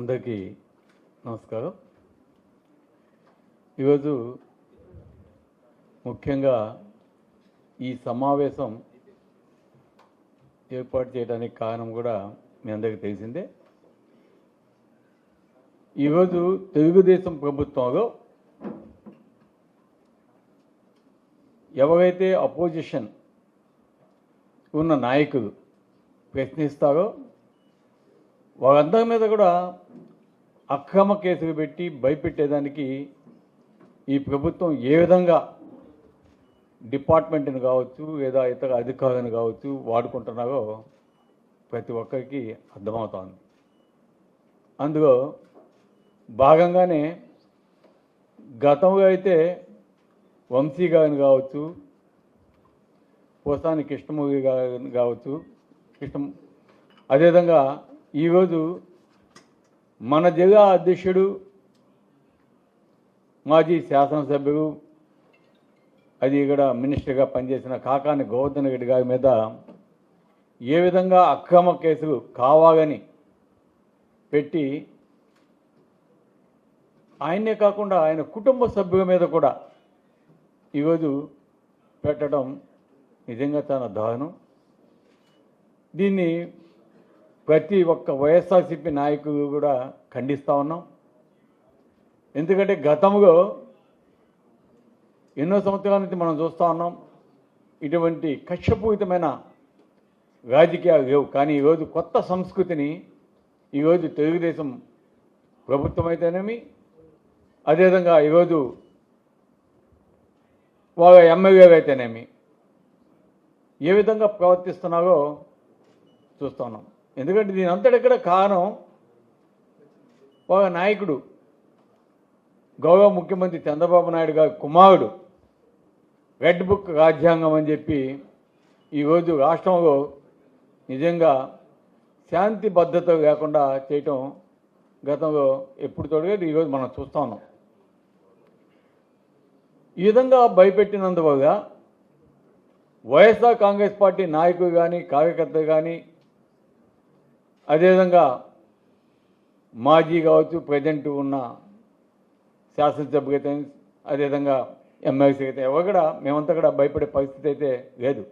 అందరికీ నమస్కారం. ఈరోజు ముఖ్యంగా ఈ సమావేశం ఏర్పాటు చేయడానికి కారణం కూడా మీ అందరికీ తెలిసిందే. ఈరోజు తెలుగుదేశం ప్రభుత్వంలో ఎవరైతే అపోజిషన్ ఉన్న నాయకులు ప్రశ్నిస్తారో వాళ్ళందరి మీద కూడా అక్రమ కేసులు పెట్టి భయపెట్టేదానికి ఈ ప్రభుత్వం ఏ విధంగా డిపార్ట్మెంట్ని కావచ్చు లేదా ఇతర అధికారులను కావచ్చు వాడుకుంటున్నారో ప్రతి ఒక్కరికి అర్థమవుతోంది. అందులో భాగంగానే గతంలో అయితే వంశీ గారిని కావచ్చు, పోసాని కృష్ణమూర్తి గారిని కావచ్చు, అదేవిధంగా ఈరోజు మన జిల్లా అధ్యక్షుడు మాజీ శాసనసభ్యుడు అది ఇక్కడ మినిస్టర్గా పనిచేసిన కాకాని గోవర్ధన్ రెడ్డి గారి మీద ఏ విధంగా అక్రమ కేసులు కావాలని పెట్టి ఆయనే కాకుండా ఆయన కుటుంబ సభ్యుల మీద కూడా ఈరోజు పెట్టడం నిజంగా చాలా దారుణం. దీన్ని ప్రతి ఒక్క వైఎస్ఆర్సీపీ నాయకులు కూడా ఖండిస్తూ ఉన్నాం. ఎందుకంటే గతంలో ఎన్నో సంవత్సరాల నుంచి మనం చూస్తూ ఉన్నాం ఇటువంటి కక్షపూరితమైన రాజకీయాలు లేవు. కానీ ఈరోజు కొత్త సంస్కృతిని ఈరోజు తెలుగుదేశం ప్రభుత్వం అయితేనేమి, అదేవిధంగా ఈరోజు వాళ్ళ ఎమ్మెల్యేలు అయితేనేమి ఏ విధంగా ప్రవర్తిస్తున్నారో చూస్తున్నాం. ఎందుకంటే దీని అంతటి కూడా కారణం ఒక నాయకుడు గౌరవ ముఖ్యమంత్రి చంద్రబాబు నాయుడు గారి కుమారుడు రెడ్ బుక్ రాజ్యాంగం అని చెప్పి ఈరోజు రాష్ట్రంలో నిజంగా శాంతి భద్రత లేకుండా చేయటం గతంలో ఎప్పుడు తోడుగా ఈరోజు మనం చూస్తూ ఉన్నాం. ఈ విధంగా భయపెట్టినందువల్ల వైఎస్ఆర్ కాంగ్రెస్ పార్టీ నాయకులు కానీ కార్యకర్తలు కానీ అదేవిధంగా మాజీ కావచ్చు, ప్రజెంట్ ఉన్న శాసనసభ్యులైతే, అదేవిధంగా ఎమ్మెల్సీ అయితే ఎవరు కూడా మేమంతా కూడా భయపడే పరిస్థితి అయితే లేదు.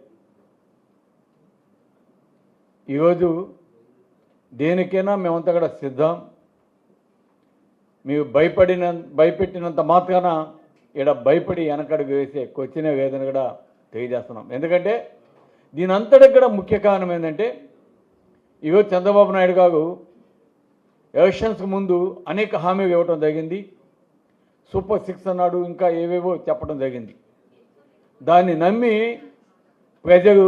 ఈరోజు దేనికైనా మేమంతా కూడా సిద్ధం. మీరు భయపెట్టినంత మాత్రాన ఇక్కడ భయపడి వెనకడుగు వేసే క్వశ్చనే లేదని కూడా తెలియజేస్తున్నాం. ఎందుకంటే దీని అంతటికి కూడా ముఖ్య కారణం ఏంటంటే ఈరోజు చంద్రబాబు నాయుడు గారు ఎలక్షన్స్కి ముందు అనేక హామీలు ఇవ్వటం జరిగింది. సూపర్ 6 అన్నాడు, ఇంకా ఏవేవో చెప్పడం జరిగింది. దాన్ని నమ్మి ప్రజలు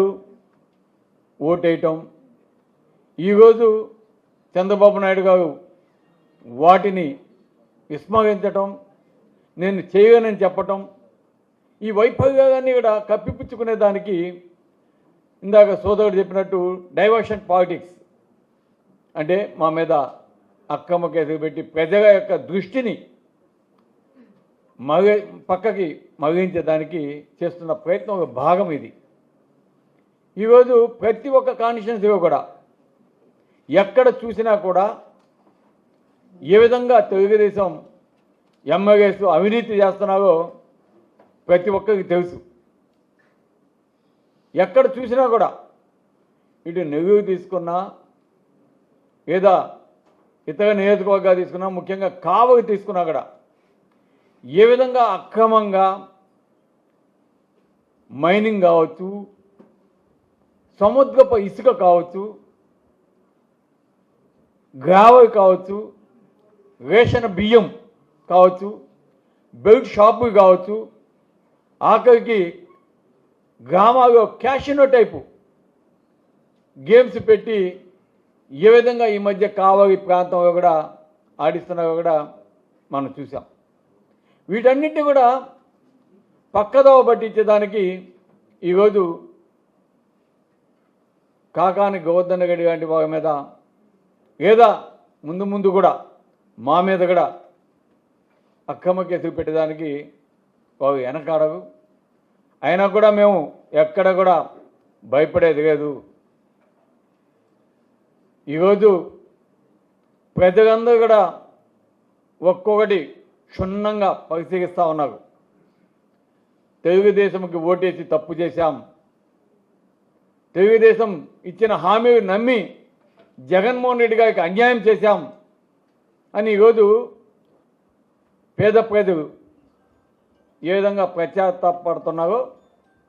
ఓటేయటం, ఈరోజు చంద్రబాబు నాయుడు గారు వాటిని విస్మరించటం, నేను చేయనని చెప్పటం, ఈ వైఫల్యాన్ని కూడా కప్పిపుచ్చుకునే దానికి ఇందాక సోదరుడు చెప్పినట్టు డైవర్షన్ పాలిటిక్స్ అంటే మా మీద అక్రమ కేసులు పెట్టి ప్రజల యొక్క దృష్టిని పక్కకి మళ్లించడానికి చేస్తున్న ప్రయత్నం భాగం ఇది. ఈరోజు ప్రతి ఒక్క కాన్స్టిట్యున్సీలో కూడా ఎక్కడ చూసినా కూడా ఏ విధంగా తెలుగుదేశం ఎమ్మెల్యేస్ అవినీతి చేస్తున్నారో ప్రతి ఒక్కరికి తెలుసు. ఎక్కడ చూసినా కూడా ఇటు నెల్లూరు తీసుకున్నా లేదా ఇతర నియోజకవర్గాలు తీసుకున్నా, ముఖ్యంగా కావలి తీసుకున్నా కూడా ఏ విధంగా అక్రమంగా మైనింగ్ కావచ్చు, సముద్రపు ఇసుక కావచ్చు, గ్రావెల్ కావచ్చు, రేషన్ బియ్యం కావచ్చు, బెల్ట్ షాపులు కావచ్చు, ఆఖరికి గ్రామాల్లో క్యాషినో టైపు గేమ్స్ పెట్టి ఏ విధంగా ఈ మధ్య కావలి ప్రాంతంలో కూడా ఆడిస్తున్నారో కూడా మనం చూసాం. వీటన్నిటిని కూడా పక్కదోవ పట్టించేదానికి ఈరోజు కాకాని గోవర్ధన్ రెడ్డి లాంటి వాళ్ళ మీద లేదా ముందు కూడా మా మీద కూడా అక్రమ కేసులు పెట్టేదానికి వాళ్ళు వెనకాడరు. అయినా కూడా మేము ఎక్కడ కూడా భయపడేది లేదు. ఈరోజు ప్రజలందరూ కూడా ఒక్కొక్కటి క్షుణ్ణంగా పరిశీలిస్తూ ఉన్నారు. తెలుగుదేశంకి ఓటేసి తప్పు చేశాం, తెలుగుదేశం ఇచ్చిన హామీలు నమ్మి జగన్మోహన్ రెడ్డి గారికి అన్యాయం చేశాం అని ఈరోజు పేద ప్రజలు ఏ విధంగా పశ్చాత్తాపడుతున్నారో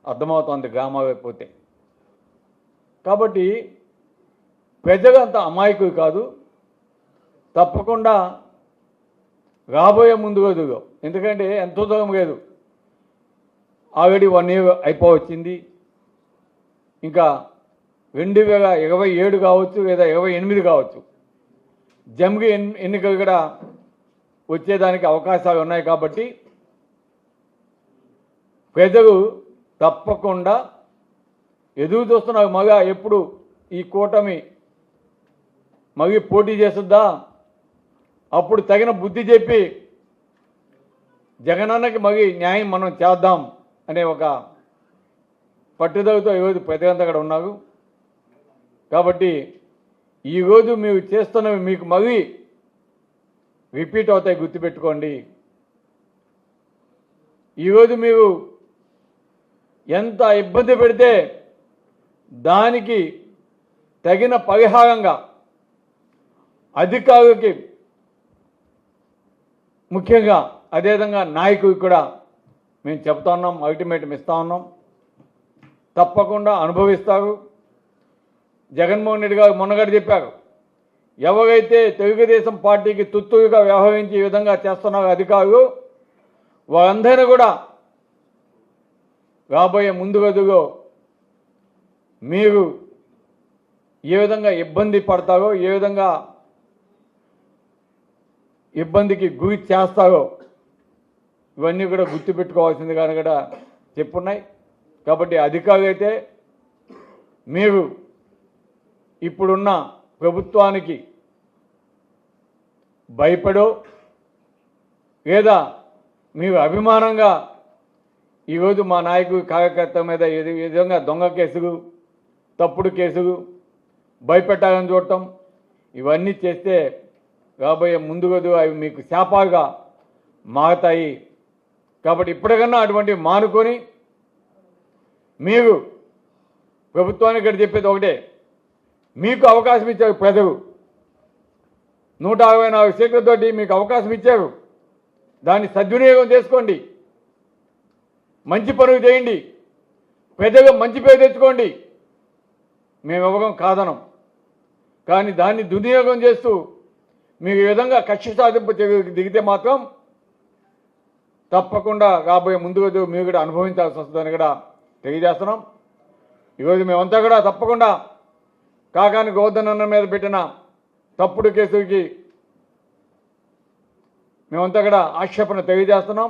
అర్థమవుతోంది గ్రామాలకు పోతే. కాబట్టి ప్రజలు అంత అమాయకులు కాదు. తప్పకుండా రాబోయే ముందు రోజుల్లో, ఎందుకంటే ఎంతో దూరం లేదు, ఆల్రెడీ 1 year అయిపోవచ్చింది. ఇంకా 2027 కావచ్చు లేదా 28 కావచ్చు, జమిలి ఎన్నికలు కూడా వచ్చేదానికి అవకాశాలు ఉన్నాయి. కాబట్టి ప్రజలు తప్పకుండా ఎదురు చూస్తున్నారు. మగ ఎప్పుడు ఈ కూటమి మళ్ళీ పోటీ చేస్తుందా, అప్పుడు తగిన బుద్ధి చెప్పి జగనన్నకి మళ్ళీ న్యాయం మనం చేద్దాం అనే ఒక పట్టుదలతో ఈరోజు ప్రజలంతా అక్కడ ఉన్నారు. కాబట్టి ఈరోజు మీరు చేస్తున్నవి మీకు మళ్ళీ రిపీట్ అవుతాయి, గుర్తుపెట్టుకోండి. ఈరోజు మీరు ఎంత ఇబ్బంది పెడితే దానికి తగిన పరిహారంగా అధికారులకి, ముఖ్యంగా అదేవిధంగా నాయకుడికి కూడా మేము చెప్తా ఉన్నాం, అల్టిమేటం ఇస్తూ ఉన్నాం. తప్పకుండా అనుభవిస్తారు. జగన్మోహన్ రెడ్డి గారు మొన్నగడ చెప్పారు, ఎవరైతే తెలుగుదేశం పార్టీకి తుత్తుగా వ్యవహరించి ఈ విధంగా చేస్తున్నారో అధికారులు, వారందరినీ కూడా రాబోయే ముందు రోజుల్లో మీరు ఏ విధంగా ఇబ్బంది పడతారో, ఏ విధంగా ఇబ్బందికి గురి చేస్తారో ఇవన్నీ కూడా గుర్తుపెట్టుకోవాల్సింది కానీ కూడా చెప్పున్నాయి. కాబట్టి అధికారులు అయితే మీరు ఇప్పుడున్న ప్రభుత్వానికి భయపడో లేదా మీరు అభిమానంగా ఈరోజు మా నాయకుడు కార్యకర్త మీద ఏ విధంగా దొంగ కేసులు, తప్పుడు కేసులు, భయపెట్టాలని చూడటం, ఇవన్నీ చేస్తే రాబోయే ముందు రోజు అవి మీకు శాపాలుగా మారుతాయి. కాబట్టి ఇప్పటికన్నా అటువంటి మానుకొని మీరు ప్రభుత్వానికి ఇక్కడ చెప్పేది ఒకటే, మీకు అవకాశం ఇచ్చారు ప్రజలు, 164 సీట్లతోటి మీకు అవకాశం ఇచ్చారు. దాన్ని సద్వినియోగం చేసుకోండి, మంచి పనులు చేయండి, ప్రజలు మంచి పేరు తెచ్చుకోండి. మేము ఇవ్వడం కాదనం, కానీ దాన్ని దుర్వినియోగం చేస్తూ మీకు ఈ విధంగా కక్ష సాధింపు దిగితే మాత్రం తప్పకుండా రాబోయే ముందు రోజు మీరు కూడా అనుభవించాల్సి వస్తుందని కూడా తెలియజేస్తున్నాం. ఈరోజు మేమంతా కూడా తప్పకుండా కాకాని గోవర్ధన్ అన్న మీద పెట్టిన తప్పుడు కేసులకి మేమంతా కూడా ఆక్షేపణ తెలియజేస్తున్నాం.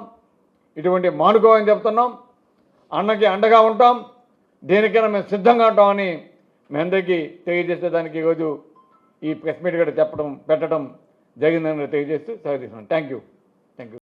ఇటువంటి మానుకోవాలని చెప్తున్నాం. అన్నకి అండగా ఉంటాం, దేనికైనా మేము సిద్ధంగా ఉంటామని మీ అందరికీ తెలియజేసేదానికి ఈరోజు ఈ ప్రెస్ మీట్ కూడా పెట్టడం జరిగిందని తెలియజేస్తూ సెలవు తీసుకున్నాం. Thank you.